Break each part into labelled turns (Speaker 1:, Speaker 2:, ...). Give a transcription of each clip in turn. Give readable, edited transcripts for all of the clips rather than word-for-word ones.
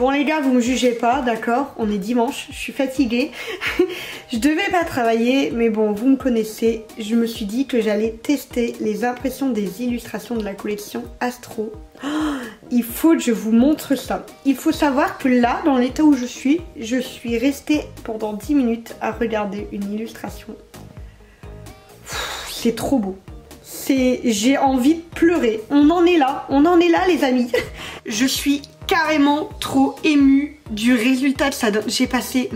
Speaker 1: Bon les gars, vous me jugez pas, d'accord? On est dimanche, je suis fatiguée. Je devais pas travailler, mais bon, vous me connaissez. Je me suis dit que j'allais tester les impressions des illustrations de la collection Astro. Oh, il faut que je vous montre ça. Il faut savoir que là, dans l'état où je suis restée pendant 10 minutes à regarder une illustration. C'est trop beau. J'ai envie de pleurer. On en est là les amis. Je suis carrément trop émue du résultat de ça. J'ai passé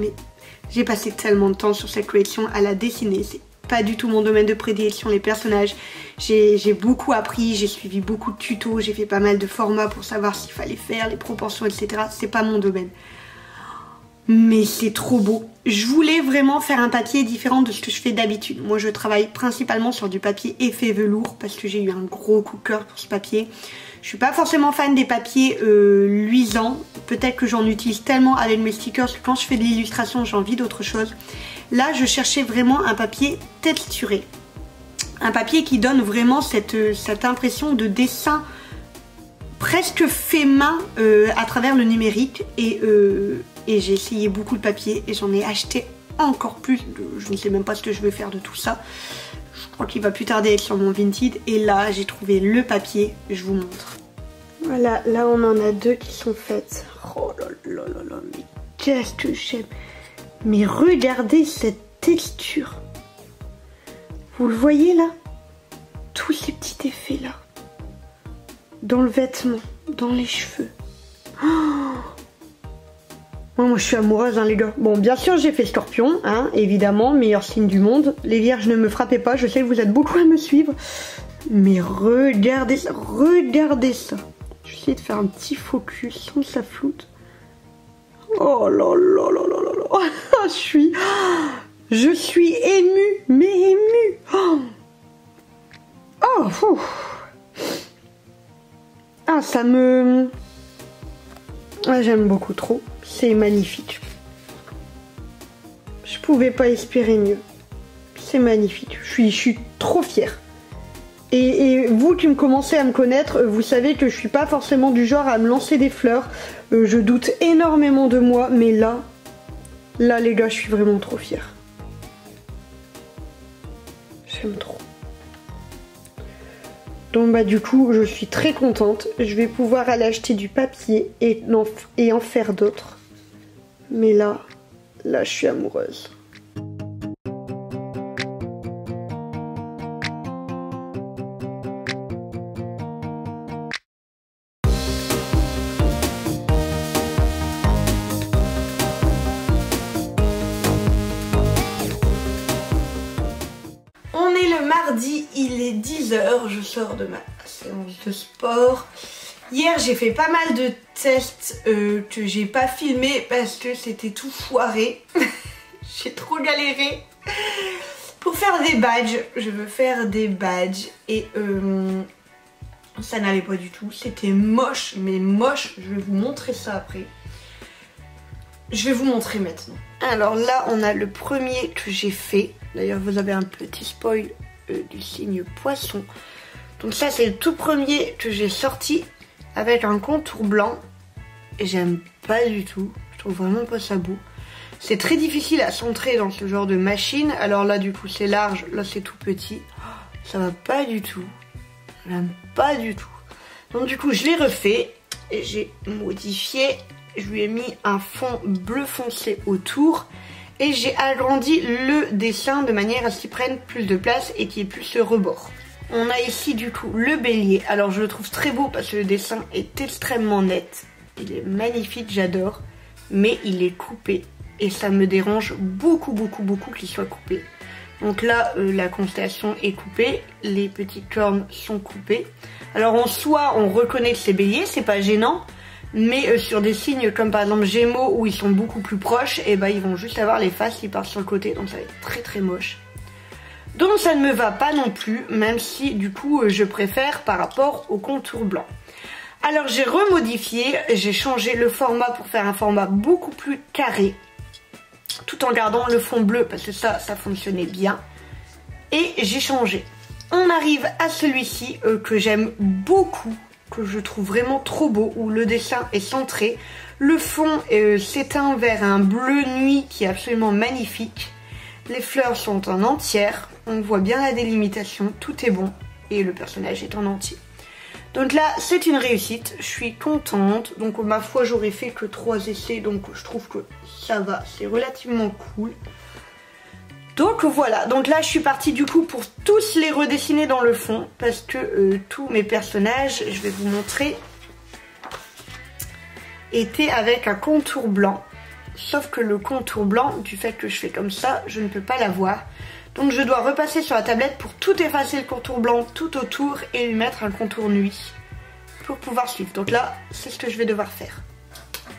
Speaker 1: tellement de temps sur cette collection à la dessiner. C'est pas du tout mon domaine de prédilection, les personnages. J'ai beaucoup appris, j'ai suivi beaucoup de tutos, j'ai fait pas mal de formats pour savoir s'il fallait faire, les proportions, etc. C'est pas mon domaine. Mais c'est trop beau. Je voulais vraiment faire un papier différent de ce que je fais d'habitude. Moi je travaille principalement sur du papier effet velours parce que j'ai eu un gros coup de cœur pour ce papier. Je suis pas forcément fan des papiers luisants. Peut-être que j'en utilise tellement avec mes stickers que quand je fais de l'illustration j'ai envie d'autre chose. Là je cherchais vraiment un papier texturé. Un papier qui donne vraiment cette impression de dessin presque fait main à travers le numérique. Et j'ai essayé beaucoup de papier et j'en ai acheté encore plus. Je ne sais même pas ce que je vais faire de tout ça. Je crois qu'il va plus tarder à être sur mon Vinted. Et là, j'ai trouvé le papier. Je vous montre. Voilà, là on en a deux qui sont faites. Oh là là là là, mais qu'est-ce que j'aime. Mais regardez cette texture. Vous le voyez là? Tous ces petits effets là. Dans le vêtement, dans les cheveux. Oh, moi je suis amoureuse hein les gars. Bon bien sûr j'ai fait Scorpion, hein, évidemment, meilleur signe du monde. Les vierges ne me frappez pas, je sais que vous êtes beaucoup à me suivre. Mais regardez ça, regardez ça. Je vais essayer de faire un petit focus sans que ça floute. Oh là là là là là là. Je suis émue, mais émue. Oh, oh ah ça me... Ah, j'aime beaucoup trop. C'est magnifique. Je pouvais pas espérer mieux. C'est magnifique. Je suis trop fière. Et vous qui me commencez à me connaître, vous savez que je suis pas forcément du genre à me lancer des fleurs. Je doute énormément de moi, mais là les gars, je suis vraiment trop fière. J'aime trop. Donc bah du coup, je suis très contente. Je vais pouvoir aller acheter du papier et en faire d'autres. Mais là, je suis amoureuse. On est le mardi, il est 10 h, je sors de ma séance de sport. Hier j'ai fait pas mal de tests que j'ai pas filmé parce que c'était tout foiré. J'ai trop galéré pour faire des badges. Je veux faire des badges et ça n'allait pas du tout. C'était moche, mais moche. Je vais vous montrer ça après. Je vais vous montrer maintenant. Alors là on a le premier que j'ai fait. D'ailleurs vous avez un petit spoil du signe poisson. Donc ça c'est le tout premier que j'ai sorti avec un contour blanc. Et j'aime pas du tout. Je trouve vraiment pas ça beau. C'est très difficile à centrer dans ce genre de machine. Alors là du coup c'est large, là c'est tout petit. Ça va pas du tout. J'aime pas du tout. Donc du coup je l'ai refait. Et j'ai modifié. Je lui ai mis un fond bleu foncé autour. Et j'ai agrandi le dessin de manière à ce qu'il prenne plus de place et qu'il y ait plus le rebord. On a ici du coup le bélier. Alors je le trouve très beau parce que le dessin est extrêmement net. Il est magnifique, j'adore. Mais il est coupé. Et ça me dérange beaucoup qu'il soit coupé. Donc là la constellation est coupée. Les petites cornes sont coupées. Alors en soi on reconnaît que c'est bélier, c'est pas gênant. Mais sur des signes comme par exemple Gémeaux où ils sont beaucoup plus proches, et bah ils vont juste avoir les faces qui partent sur le côté, donc ça va être très très moche. Donc ça ne me va pas non plus, même si du coup je préfère par rapport au contour blanc. Alors j'ai remodifié, j'ai changé le format pour faire un format beaucoup plus carré, tout en gardant le fond bleu parce que ça fonctionnait bien. Et j'ai changé. On arrive à celui-ci que j'aime beaucoup, que je trouve vraiment trop beau, où le dessin est centré. Le fond s'éteint vers un bleu nuit qui est absolument magnifique. Les fleurs sont en entière, on voit bien la délimitation, tout est bon et le personnage est en entier. Donc là c'est une réussite, je suis contente, donc ma foi j'aurais fait que 3 essais donc je trouve que ça va, c'est relativement cool. Donc voilà, donc là je suis partie du coup pour tous les redessiner dans le fond parce que tous mes personnages, je vais vous montrer, étaient avec un contour blanc. Sauf que le contour blanc, du fait que je fais comme ça, je ne peux pas l'avoir. Donc je dois repasser sur la tablette pour tout effacer le contour blanc tout autour et lui mettre un contour nuit pour pouvoir suivre. Donc là, c'est ce que je vais devoir faire.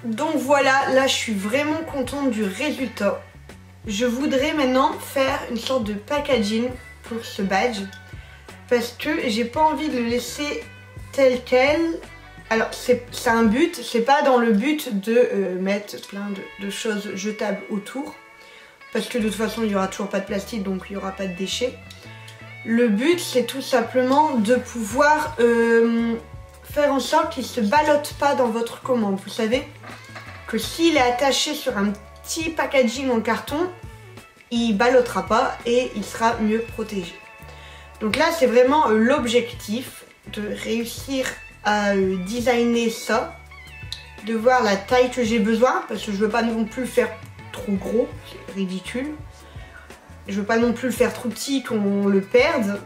Speaker 1: Donc voilà, là je suis vraiment contente du résultat. Je voudrais maintenant faire une sorte de packaging pour ce badge parce que j'ai pas envie de le laisser tel quel. Alors c'est un but, c'est pas dans le but de mettre plein de choses jetables autour parce que de toute façon il n'y aura toujours pas de plastique donc il n'y aura pas de déchets. Le but c'est tout simplement de pouvoir faire en sorte qu'il ne se ballotte pas dans votre commande. Vous savez que s'il est attaché sur un petit packaging en carton, il ballottera pas et il sera mieux protégé. Donc là c'est vraiment l'objectif de réussir à designer ça, de voir la taille que j'ai besoin parce que je veux pas non plus le faire trop gros, c'est ridicule. Je veux pas non plus le faire trop petit qu'on le perde.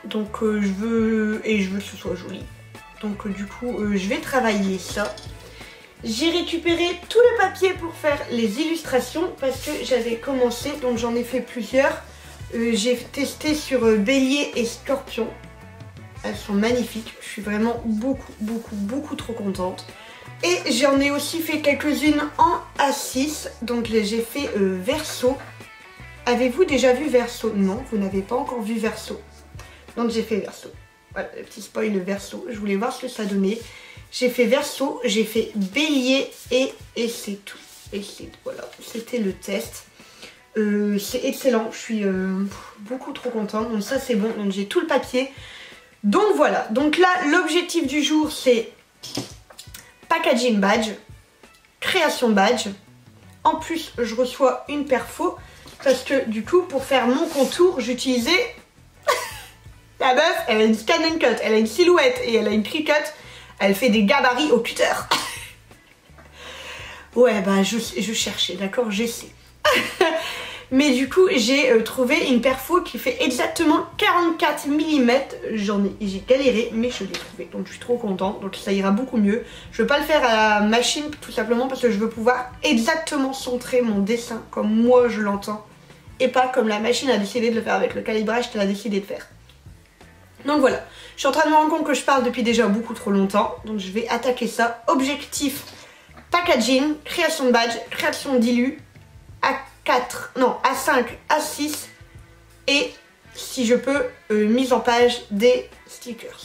Speaker 1: Donc je veux que ce soit joli. Donc du coup je vais travailler ça. J'ai récupéré tout le papier pour faire les illustrations parce que j'avais commencé, donc j'en ai fait plusieurs. J'ai testé sur Bélier et Scorpion. Elles sont magnifiques, je suis vraiment beaucoup trop contente. Et j'en ai aussi fait quelques-unes en A6, donc j'ai fait Verseau. Avez-vous déjà vu Verseau? Non, vous n'avez pas encore vu Verseau. Donc j'ai fait Verseau. Voilà, le petit spoil Verseau, je voulais voir ce que ça donnait. J'ai fait Verseau, j'ai fait Bélier et c'est tout. Et voilà, c'était le test. C'est excellent, je suis beaucoup trop contente, donc ça c'est bon, donc j'ai tout le papier. Donc voilà, donc là l'objectif du jour c'est packaging badge, création badge. En plus je reçois une perfo parce que du coup pour faire mon contour j'utilisais la meuf, elle a une scan and cut, elle a une silhouette et elle a une cricut, elle fait des gabarits au cutter. Ouais bah je cherchais, d'accord, j'essaie. Mais du coup j'ai trouvé une perfo qui fait exactement 44 mm. J'ai galéré mais je l'ai trouvé, donc je suis trop contente, donc ça ira beaucoup mieux. Je veux pas le faire à la machine tout simplement parce que je veux pouvoir exactement centrer mon dessin comme moi je l'entends et pas comme la machine a décidé de le faire avec le calibrage qu'elle a décidé de faire. Donc voilà, je suis en train de me rendre compte que je parle depuis déjà beaucoup trop longtemps, donc je vais attaquer ça. Objectif packaging, création de badge, création d'illu, A5, A6 et si je peux mise en page des stickers,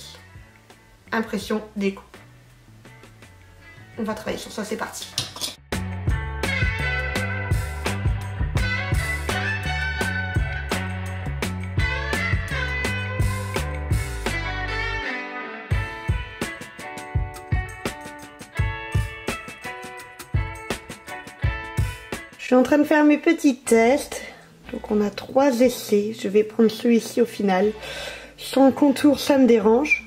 Speaker 1: impression, déco. On va travailler sur ça, c'est parti. Je suis en train de faire mes petits tests. Donc on a 3 essais. Je vais prendre celui-ci au final. Sans contour, ça me dérange.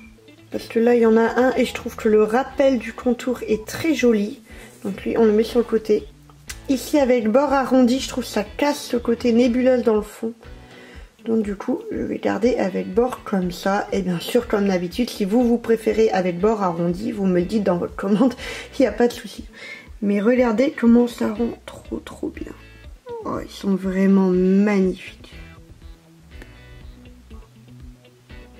Speaker 1: Parce que là, il y en a un et je trouve que le rappel du contour est très joli. Donc lui, on le met sur le côté. Ici, avec bord arrondi, je trouve que ça casse ce côté nébuleuse dans le fond. Donc du coup, je vais garder avec bord comme ça. Et bien sûr, comme d'habitude, si vous préférez avec bord arrondi, vous me le dites dans votre commande. Il n'y a pas de souci. Mais regardez comment ça rend trop bien. Oh, ils sont vraiment magnifiques.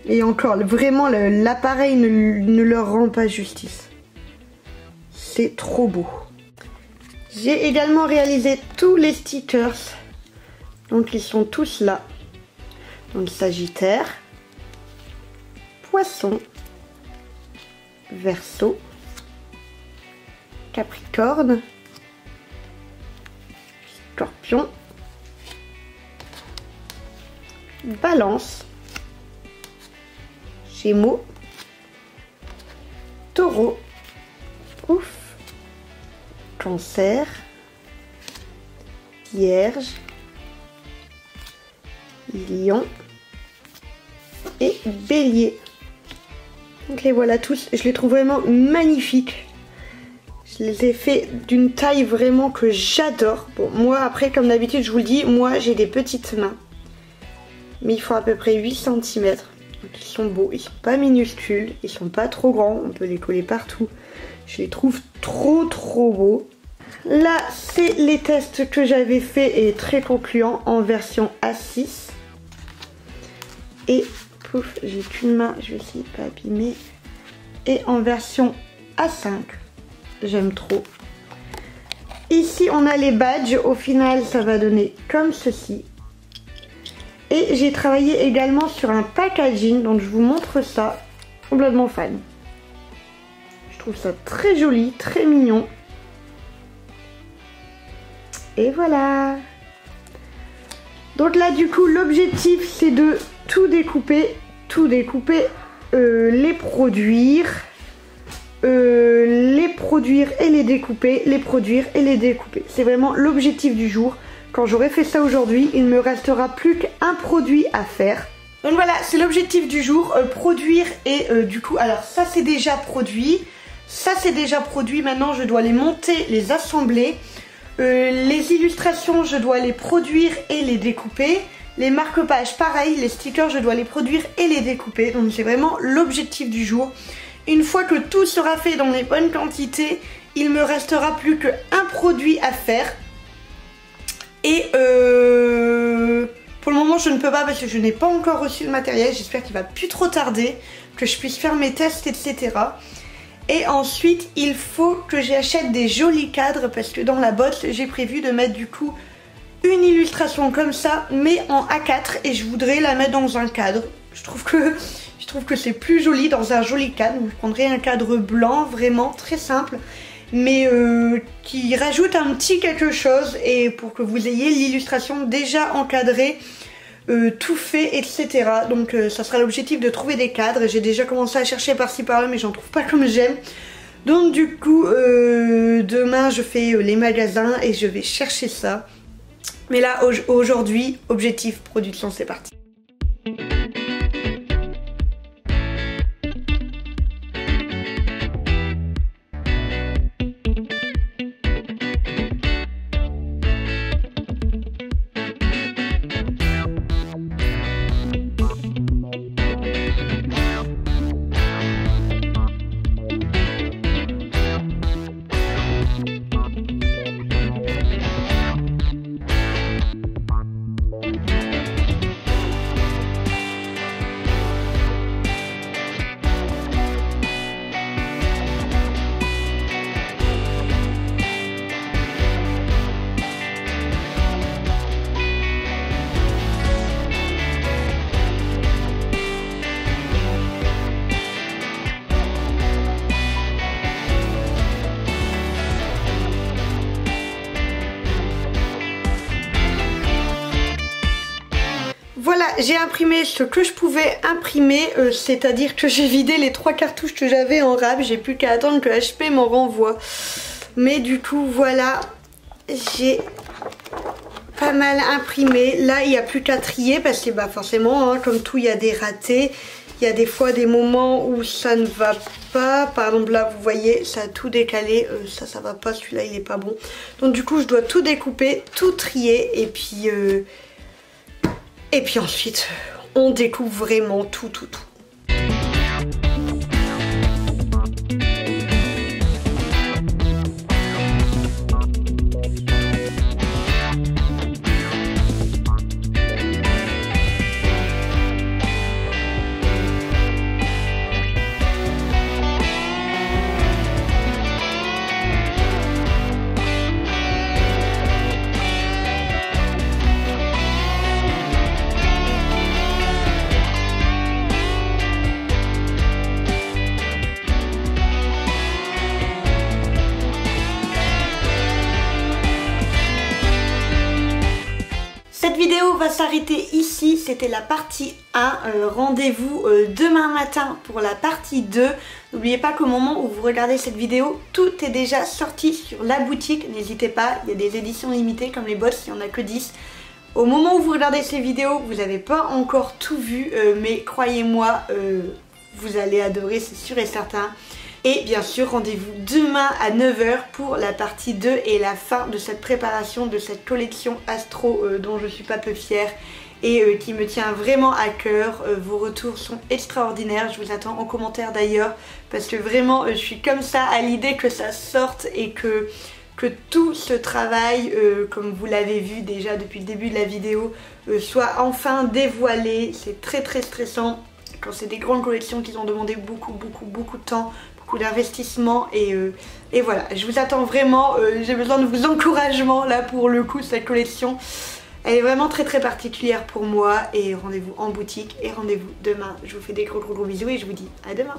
Speaker 1: Et encore, vraiment, l'appareil ne leur rend pas justice. C'est trop beau. J'ai également réalisé tous les stickers. Donc ils sont tous là. Donc Sagittaire, Poisson, Verseau, Capricorne, Scorpion, Balance, Gémeaux, Taureau, Cancer, Vierge, Lion et Bélier. Donc les voilà tous, je les trouve vraiment magnifiques. Je les ai fait d'une taille vraiment que j'adore. Bon, moi après, comme d'habitude, je vous le dis, moi j'ai des petites mains. Mais ils font à peu près 8 cm. Donc ils sont beaux, ils sont pas minuscules, ils sont pas trop grands, on peut les coller partout. Je les trouve trop beaux. Là, c'est les tests que j'avais fait et très concluants en version A6. Et pouf, j'ai qu'une main, je vais essayer de pas abîmer. Et en version A5, j'aime trop. Ici, on a les badges. Au final, ça va donner comme ceci. Et j'ai travaillé également sur un packaging, donc je vous montre ça. Complètement fan. Je trouve ça très joli, très mignon. Et voilà. Donc là, du coup, l'objectif, c'est de tout découper, les produire et les découper, les produire et les découper. C'est vraiment l'objectif du jour. Quand j'aurai fait ça aujourd'hui, il ne me restera plus qu'un produit à faire. Donc voilà, c'est l'objectif du jour, produire et du coup, alors ça c'est déjà produit. Ça c'est déjà produit, maintenant je dois les monter, les assembler. Les illustrations, je dois les produire et les découper. Les marque-pages, pareil, les stickers, je dois les produire et les découper. Donc c'est vraiment l'objectif du jour. Une fois que tout sera fait dans les bonnes quantités, il me restera plus qu'un produit à faire. Et pour le moment, je ne peux pas parce que je n'ai pas encore reçu le matériel. J'espère qu'il va plus trop tarder, que je puisse faire mes tests, etc. Et ensuite, il faut que j'achète des jolis cadres parce que dans la boîte, j'ai prévu de mettre du coup une illustration comme ça, mais en A4 et je voudrais la mettre dans un cadre. Je trouve que c'est plus joli dans un joli cadre. Donc, je prendrai un cadre blanc, vraiment très simple, mais qui rajoute un petit quelque chose et pour que vous ayez l'illustration déjà encadrée, tout fait, etc. Donc ça sera l'objectif de trouver des cadres. J'ai déjà commencé à chercher par-ci par-là mais j'en trouve pas comme j'aime. Donc du coup demain je fais les magasins et je vais chercher ça. Mais là aujourd'hui, objectif production, c'est parti. Voilà, j'ai imprimé ce que je pouvais imprimer, c'est-à-dire que j'ai vidé les 3 cartouches que j'avais en rab, j'ai plus qu'à attendre que HP m'en renvoie. Mais du coup, voilà, j'ai pas mal imprimé. Là, il n'y a plus qu'à trier parce que bah, forcément, hein, comme tout, il y a des ratés. Il y a des fois des moments où ça ne va pas. Par exemple, là, vous voyez, ça a tout décalé. Ça va pas, celui-là, il est pas bon. Donc du coup, je dois tout découper, tout trier et puis... Et puis ensuite, on découpe vraiment tout. vidéo va s'arrêter ici, c'était la partie 1, rendez-vous demain matin pour la partie 2. N'oubliez pas qu'au moment où vous regardez cette vidéo, tout est déjà sorti sur la boutique, n'hésitez pas, il y a des éditions limitées comme les boss, il n'y en a que 10. Au moment où vous regardez ces vidéos, vous n'avez pas encore tout vu, mais croyez-moi, vous allez adorer, c'est sûr et certain. Et bien sûr, rendez-vous demain à 9 h pour la partie 2 et la fin de cette préparation de cette collection Astro dont je suis pas peu fière et qui me tient vraiment à cœur. Vos retours sont extraordinaires, je vous attends en commentaire d'ailleurs parce que vraiment je suis comme ça à l'idée que ça sorte et que tout ce travail, comme vous l'avez vu déjà depuis le début de la vidéo, soit enfin dévoilé. C'est très stressant quand c'est des grandes collections qui ont demandé beaucoup de temps, beaucoup d'investissement et voilà, je vous attends vraiment, j'ai besoin de vos encouragements là pour le coup. Cette collection elle est vraiment très particulière pour moi et rendez-vous en boutique et rendez-vous demain. Je vous fais des gros bisous et je vous dis à demain.